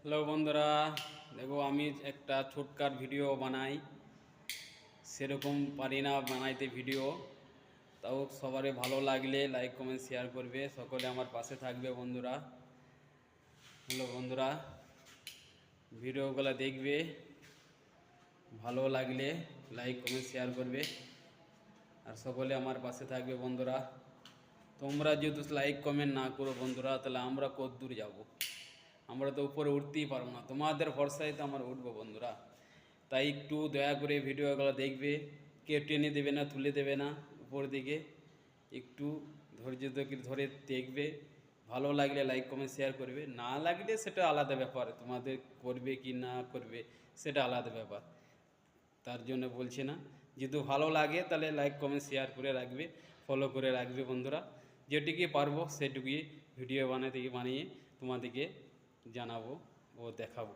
Hello বন্ধুরা, দেখো আমি একটা ছোটকাট ভিডিও বানাই, সেরকম পারি না বানাইতে ভিডিও। তাও সবারই ভালো লাগলে লাইক কমেন্ট শেয়ার করবে, সকলে আমার পাশে থাকবে বন্ধুরা। হ্যালো বন্ধুরা, ভিডিওগুলো দেখবে, ভালো লাগলে লাইক কমেন্ট শেয়ার করবে আর সকলে আমার পাশে থাকবে বন্ধুরা। তোমরা যদি লাইক কমেন্ট না করো বন্ধুরা, তাহলে আমরা কত দূর যাব? আমরা তো উপরে উঠতেই পারবো না, তোমাদের ভরসায় তো আমরা উঠবো বন্ধুরা। তাই একটু দয়া করে ভিডিওগুলো দেখবে, কেউ টেনে দেবে না, তুলে দেবে না উপর দিকে, একটু ধৈর্য ধরে দেখবে। ভালো লাগলে লাইক কমেন্ট শেয়ার করবে, না লাগলে সেটা আলাদা ব্যাপার, তোমাদের করবে কি না করবে সেটা আলাদা ব্যাপার। তার জন্য বলছি না, যদি ভালো লাগে তাহলে লাইক কমেন্ট শেয়ার করে রাখবে, ফলো করে রাখবে বন্ধুরা। যেটুকুই পারবো সেটুকুই ভিডিও বানিয়ে তোমাদেরকে জানাবো ও দেখাবো।